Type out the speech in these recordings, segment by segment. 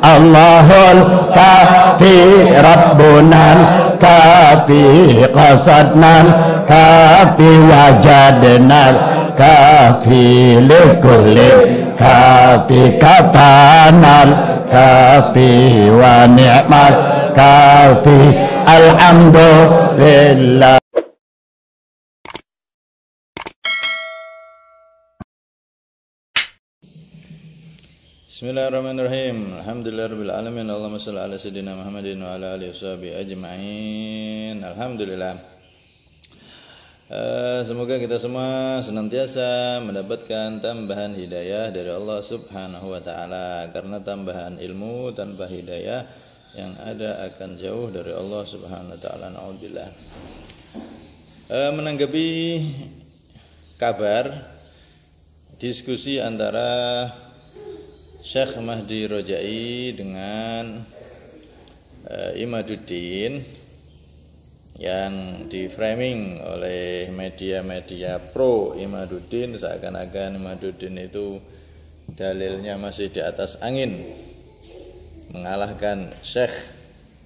Allahul kafi rabbunal kafi qasadnal kafi wajadnal kafi likulli kafi kafanal kafi wa ni'mal kafi alhamdulillah. Bismillahirrahmanirrahim. Alhamdulillahirabbil alamin. Allahumma shalli ala sayyidina Muhammadin wa ala alihi washabihi ajma'in. Alhamdulillah. Semoga kita semua senantiasa mendapatkan tambahan hidayah dari Allah Subhanahu wa taala, karena tambahan ilmu tanpa hidayah yang ada akan jauh dari Allah Subhanahu wa taala. Naudzubillah. Menanggapi kabar diskusi antara Syekh Mahdi Rojai dengan Imaduddin yang di-framing oleh media-media pro Imaduddin, seakan-akan Imaduddin itu dalilnya masih di atas angin, mengalahkan Syekh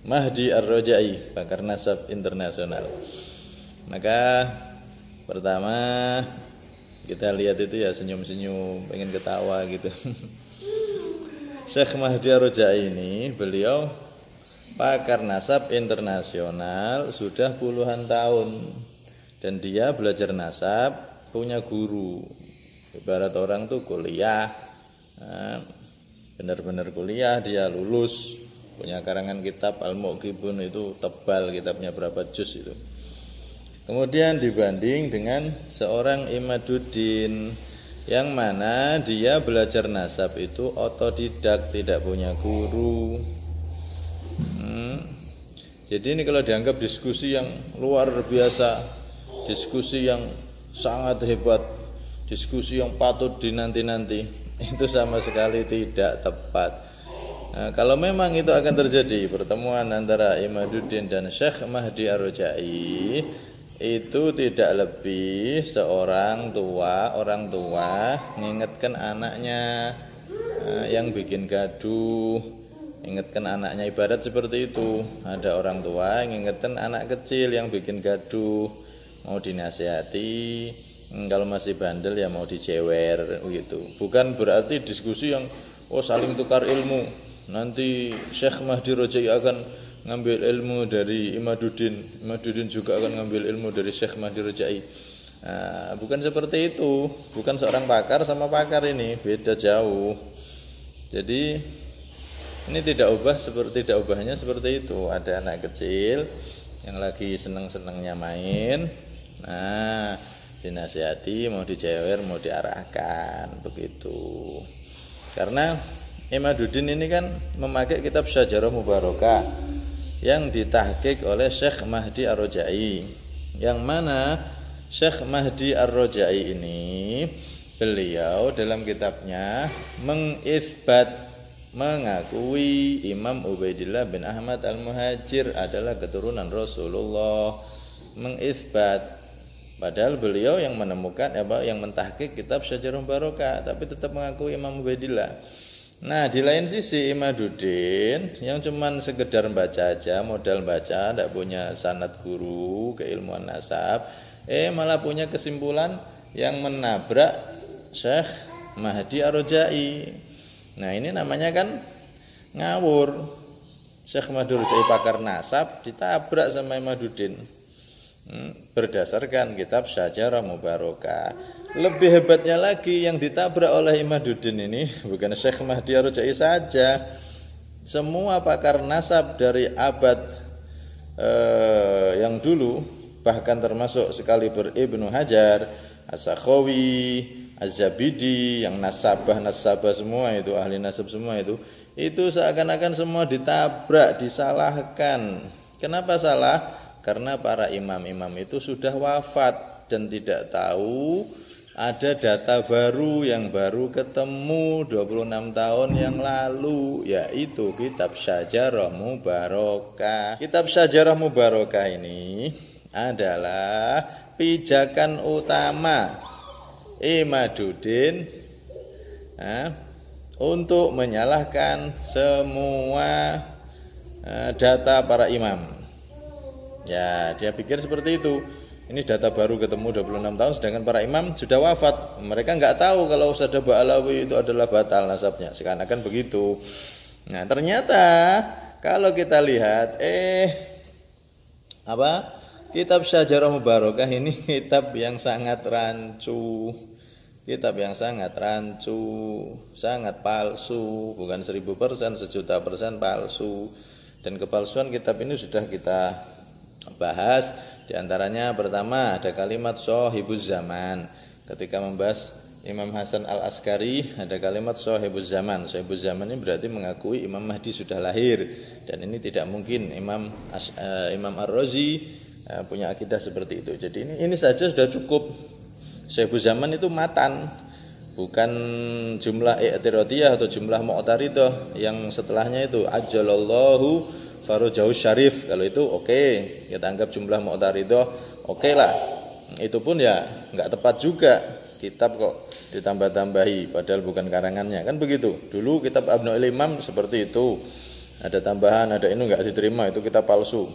Mahdi Ar-Rojai, pakar nasab internasional. Maka pertama kita lihat itu ya senyum-senyum, pengen ketawa gitu. Syekh Mahdi Ar-Rojai ini, beliau pakar nasab internasional sudah puluhan tahun, dan dia belajar nasab, punya guru. Ibarat orang tuh kuliah, benar-benar kuliah, dia lulus, punya karangan kitab Al-Muqibun, itu tebal kitabnya, berapa juz itu. Kemudian dibanding dengan seorang Imaduddin, yang mana dia belajar nasab itu otodidak, tidak punya guru. Jadi ini kalau dianggap diskusi yang luar biasa, diskusi yang sangat hebat, diskusi yang patut dinanti-nanti, itu sama sekali tidak tepat. Nah, kalau memang itu akan terjadi pertemuan antara Imaduddin dan Syekh Mahdi Ar-Rojai, itu tidak lebih seorang orang tua mengingatkan anaknya yang bikin gaduh, ingatkan anaknya, ibarat seperti itu. Ada orang tua yang ingatkan anak kecil yang bikin gaduh, mau dinasihati, kalau masih bandel ya mau dicewer gitu. Bukan berarti diskusi yang saling tukar ilmu. Nanti Syekh Mahdi Rojai akan ngambil ilmu dari Imaduddin, Imaduddin juga akan ngambil ilmu dari Syekh Mahdi Rojai. Bukan seperti itu, bukan seorang pakar sama pakar, ini beda jauh. Jadi ini tidak ubahnya seperti itu. Ada anak kecil yang lagi seneng-senengnya main, dinasihati, mau dicewer, mau diarahkan, begitu. Karena Imaduddin ini kan memakai kitab Syajarah Mubarakah yang ditahqiq oleh Syekh Mahdi Ar-Rojai, yang mana Syekh Mahdi Ar-Rojai ini, beliau dalam kitabnya mengakui Imam Ubaidillah bin Ahmad Al-Muhajir adalah keturunan Rasulullah, mengisbat. Padahal beliau yang menemukan yang mentahqiq kitab Syajarah Mubarakah, tapi tetap mengakui Imam Ubaidillah. Nah, di lain sisi Imaduddin yang cuman sekedar baca aja, modal baca, tidak punya sanad guru keilmuan nasab, malah punya kesimpulan yang menabrak Syekh Mahdi Ar-Rojai. Nah, ini namanya kan ngawur. Syekh Mahdi Ar-Rojai pakar nasab ditabrak sama Imaduddin berdasarkan kitab Syajarah Mubarakah. Lebih hebatnya lagi, yang ditabrak oleh Imaduddin ini bukan Syekh Mahdi Ar-Rojai saja. Semua pakar nasab dari abad yang dulu, bahkan termasuk sekaliber Ibnu Hajar, As-Sakhawi, Az-Zabidi, yang nasabah semua itu, ahli nasab semua itu seakan-akan semua ditabrak, disalahkan. Kenapa salah? Karena para imam-imam itu sudah wafat dan tidak tahu ada data baru yang baru ketemu 26 tahun yang lalu, yaitu kitab Syajarah Mubarakah. Kitab Syajarah Mubarakah ini adalah pijakan utama Imaduddin untuk menyalahkan semua data para imam. Ya, dia pikir seperti itu. Ini data baru ketemu 26 tahun, sedangkan para imam sudah wafat. Mereka nggak tahu kalau Ustadz Ba'alawi itu adalah batal nasabnya. Sekarang kan begitu. Nah, ternyata kalau kita lihat, kitab Syajarah Mubarakah ini kitab yang sangat rancu. Kitab yang sangat rancu, sangat palsu, bukan 1000%, 1.000.000% palsu. Dan kepalsuan kitab ini sudah kita bahas. Di antaranya pertama ada kalimat Shahibuz Zaman. Ketika membahas Imam Hasan Al-Askari ada kalimat Shahibuz Zaman. Shahibuz Zaman ini berarti mengakui Imam Mahdi sudah lahir. Dan ini tidak mungkin Imam Ar-Razi punya akidah seperti itu. Jadi ini saja sudah cukup. Shahibuz Zaman itu matan, bukan jumlah i'tiradiyah atau jumlah mu'taridah yang setelahnya itu ajalallahu farojahu syarif. Kalau itu oke, kita anggap jumlah mu'taridah oke lah. Itu pun ya nggak tepat juga, kitab kok ditambah-tambahi padahal bukan karangannya, kan begitu. Dulu kitab Abnul Imam seperti itu, ada tambahan, ada ini nggak diterima, itu kitab palsu.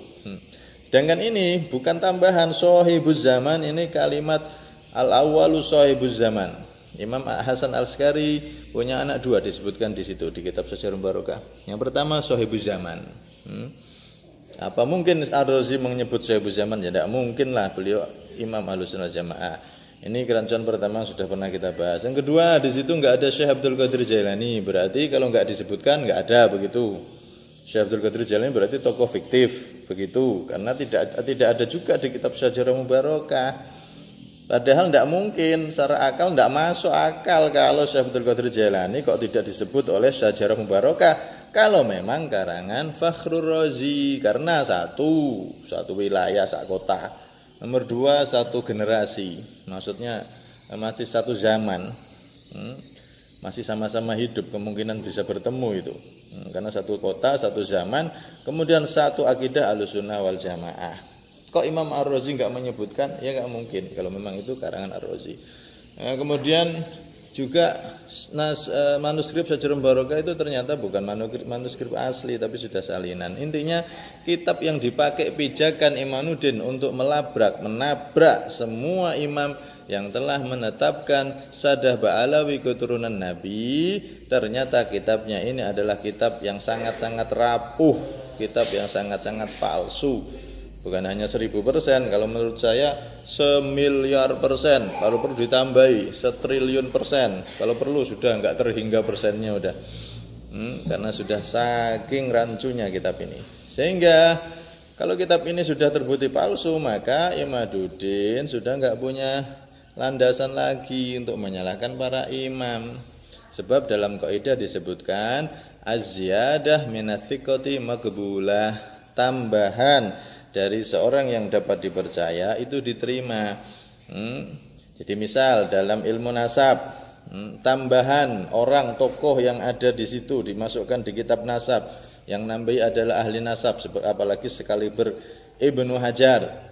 Sedangkan ini bukan tambahan. Shahibuz Zaman ini kalimat al-awwalu Shahibuz Zaman. Imam Hasan Al-Askari punya anak 2 disebutkan di situ di kitab Syajarah Mubarakah. Yang pertama Shahibuz Zaman. Apa mungkin Ar-Razi menyebut Shahibuz Zaman? Ya tidak mungkin lah, beliau Imam Ahlussunnah Jamaah. Ini kerancuan pertama sudah pernah kita bahas. Yang kedua, di situ enggak ada Syekh Abdul Qadir Jailani. Berarti kalau enggak disebutkan enggak ada, begitu. Syekh Abdul Qadir Jailani berarti tokoh fiktif, begitu. Karena tidak ada juga di kitab Syajarah Mubarakah. Padahal tidak mungkin, secara akal tidak masuk akal kalau Syekh Abdul Qadir Jailani kok tidak disebut oleh Syajarah Mubarakah kalau memang karangan Fakhrur Razi. Karena satu wilayah, satu kota. Nomor 2, satu generasi. Maksudnya masih satu zaman. Masih sama-sama hidup, kemungkinan bisa bertemu itu. Karena satu kota, satu zaman, kemudian satu akidah Ahlussunnah wal Jamaah. Kok Imam Ar-Razi enggak menyebutkan? Ya enggak mungkin kalau memang itu karangan Ar-Razi. Kemudian juga manuskrip Syajarah Mubarakah itu ternyata bukan manuskrip asli tapi sudah salinan. Intinya kitab yang dipakai pijakan Imanuddin untuk menabrak semua imam yang telah menetapkan Sadah Ba'alawi keturunan Nabi. Ternyata kitabnya ini adalah kitab yang sangat-sangat rapuh, kitab yang sangat-sangat palsu. Bukan hanya 1000%, kalau menurut saya 1.000.000.000%, kalau perlu ditambahi 1.000.000.000%, kalau perlu sudah enggak terhingga persennya udah. Karena sudah saking rancunya kitab ini. Sehingga kalau kitab ini sudah terbukti palsu, maka Imaduddin sudah enggak punya landasan lagi untuk menyalahkan para imam. Sebab dalam kaidah disebutkan az-ziyadah minathiqati maqbulah, tambahan dari seorang yang dapat dipercaya itu diterima. Jadi misal dalam ilmu nasab, tambahan orang tokoh yang ada di situ dimasukkan di kitab nasab, yang nambahi adalah ahli nasab, apalagi sekali Ibnu Hajar,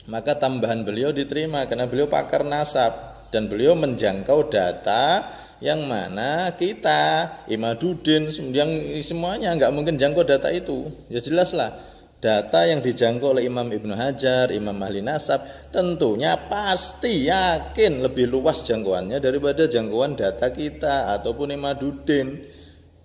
maka tambahan beliau diterima karena beliau pakar nasab dan beliau menjangkau data yang mana kita Imaduddin yang semuanya nggak mungkin jangkau data itu. Ya jelaslah, data yang dijangkau oleh Imam Ibnu Hajar, Imam ahli nasab, tentunya pasti yakin lebih luas jangkauannya daripada jangkauan data kita ataupun Imaduddin.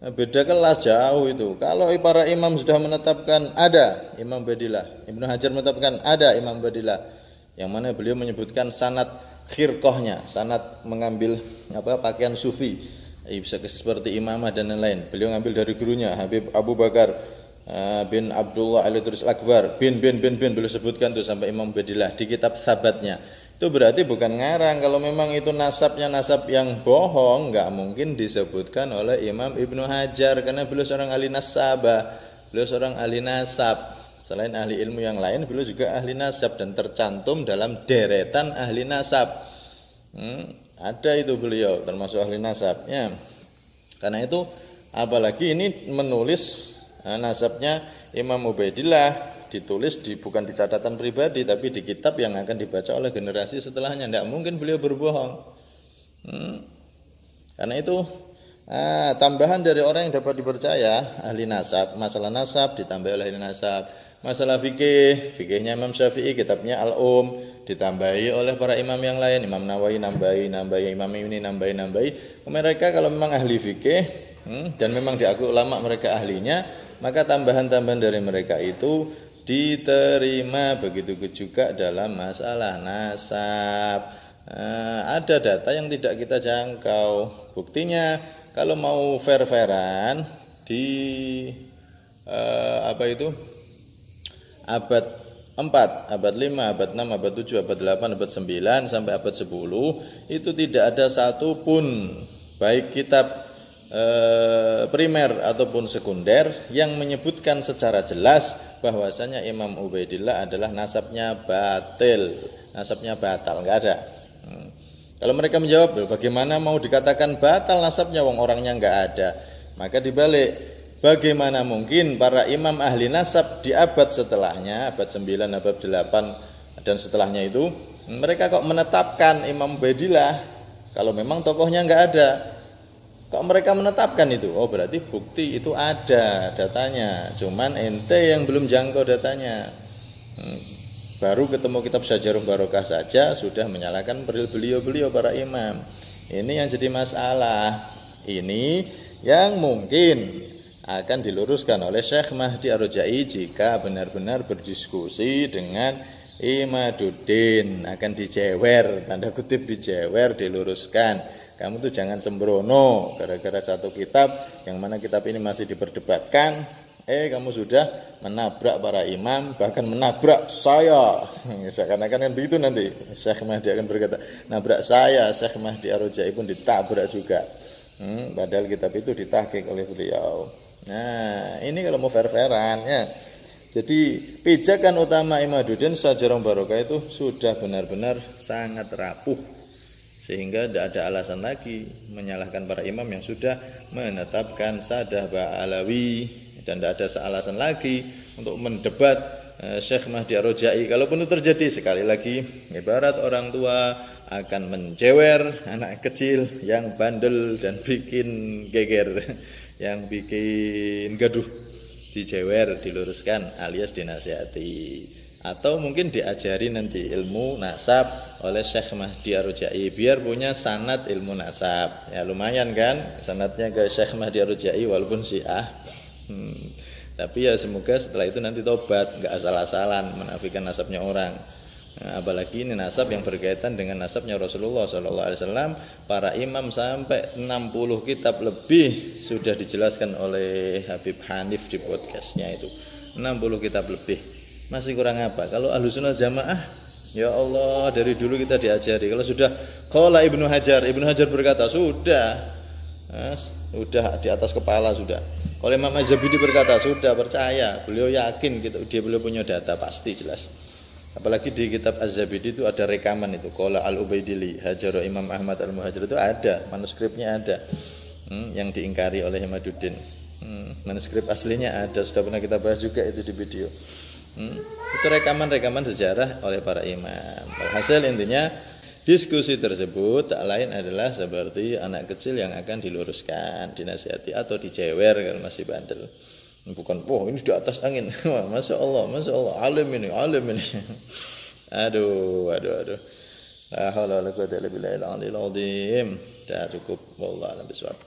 Beda kelas jauh itu. Kalau para imam sudah menetapkan ada Imam Badillah, Ibnu Hajar menetapkan ada Imam Badillah, yang mana beliau menyebutkan sanad khirqahnya, sanad mengambil pakaian sufi, bisa seperti imamah dan lain-lain. Beliau ngambil dari gurunya Habib Abu Bakar bin Abdullah Al-Idris Akbar bin beliau sebutkan tuh sampai Imam Badillah di kitab sabatnya. Itu berarti bukan ngarang. Kalau memang itu nasabnya nasab yang bohong, nggak mungkin disebutkan oleh Imam Ibnu Hajar karena beliau seorang ahli nasabah, beliau seorang ahli nasab. Selain ahli ilmu yang lain, beliau juga ahli nasab dan tercantum dalam deretan ahli nasab. Ada itu beliau termasuk ahli nasab. Ya. Karena itu apalagi ini menulis nasabnya Imam Ubaidillah, ditulis bukan di catatan pribadi tapi di kitab yang akan dibaca oleh generasi setelahnya. Tidak mungkin beliau berbohong. Karena itu Tambahan dari orang yang dapat dipercaya, ahli nasab, masalah nasab ditambah oleh ahli nasab. Masalah fikihnya Imam Syafi'i, kitabnya Al-Um, ditambahi oleh para imam yang lain, Imam Nawawi nambahi, Imam ini nambahi. Mereka kalau memang ahli fikih dan memang diakui ulama mereka ahlinya, maka tambahan-tambahan dari mereka itu diterima. Begitu juga dalam masalah nasab. Ada data yang tidak kita jangkau. Buktinya kalau mau fair-fairan di abad 4, abad 5, abad 6, abad 7, abad 8, abad 9 sampai abad 10 itu tidak ada satupun baik kitab primer ataupun sekunder yang menyebutkan secara jelas bahwasanya Imam Ubaidillah adalah nasabnya batal, enggak ada. Kalau mereka menjawab, bagaimana mau dikatakan batal nasabnya wong orangnya enggak ada? Maka dibalik, bagaimana mungkin para imam ahli nasab di abad setelahnya, abad 9, abad 8 dan setelahnya itu, mereka kok menetapkan Imam Ubaidillah kalau memang tokohnya enggak ada? Kok mereka menetapkan itu? Oh, berarti bukti itu ada datanya, cuman ente yang belum jangkau datanya. Baru ketemu kitab Syajarul Barokah saja sudah menyalahkan beliau para imam. Ini yang jadi masalah. Ini yang mungkin akan diluruskan oleh Syekh Mahdi Ar-Rajai jika benar-benar berdiskusi dengan Imaduddin. Akan dijewer, tanda kutip dijewer, diluruskan. Kamu tuh jangan sembrono gara-gara satu kitab yang mana kitab ini masih diperdebatkan. Kamu sudah menabrak para imam, bahkan menabrak saya. Seakan-akan kan begitu nanti Syekh Mahdi akan berkata, nabrak saya. Syekh Mahdi Ar-Rajai pun ditabrak juga. Padahal kitab itu ditahqiq oleh beliau. Nah, ini kalau mau fair-fairan ya. Jadi pijakan utama Imaduddin Syajarul Barokah itu sudah benar-benar sangat rapuh, sehingga tidak ada alasan lagi menyalahkan para imam yang sudah menetapkan Sadah Ba'alawi. Dan tidak ada alasan lagi untuk mendebat Syekh Mahdi Ar-Rajai. Kalaupun itu terjadi, sekali lagi ibarat orang tua akan mencewer anak kecil yang bandel dan bikin geger, yang bikin gaduh, dicewer, diluruskan alias dinasihati, atau mungkin diajari nanti ilmu nasab oleh Syekh Mahdi Ar-Rajai biar punya sanad ilmu nasab. Ya lumayan kan sanadnya ke Syekh Mahdi Ar-Rajai walaupun Syiah. Tapi ya semoga setelah itu nanti tobat, nggak asal-asalan menafikan nasabnya orang. Nah, apalagi ini nasab yang berkaitan dengan nasabnya Rasulullah SAW. Para imam sampai 60 kitab lebih sudah dijelaskan oleh Habib Hanif di podcastnya itu. 60 kitab lebih. Masih kurang apa? Kalau Ahlussunnah Jamaah, ya Allah, dari dulu kita diajari. Kalau sudah qala Ibnu Hajar berkata, sudah di atas kepala sudah. Kalau Imam Az-Zabidi berkata, sudah percaya, beliau yakin gitu, beliau punya data pasti jelas. Apalagi di kitab Az-Zabidi itu ada rekaman itu, qala Al-Ubaidili Hajar Imam Ahmad Al-Muhajir itu ada, manuskripnya ada, yang diingkari oleh Imaduddin. Manuskrip aslinya ada, sudah pernah kita bahas juga itu di video. Itu rekaman-rekaman sejarah oleh para imam. Hasil intinya diskusi tersebut tak lain adalah seperti anak kecil yang akan diluruskan, dinasihati atau dicewer kalau masih bandel. Bukan, ini di atas angin. Wah, Masya Allah, alim ini. Aduh. La haula wala quwwata illa billahil aliyil azim. Dah cukup, wallahu a'lam bishawab.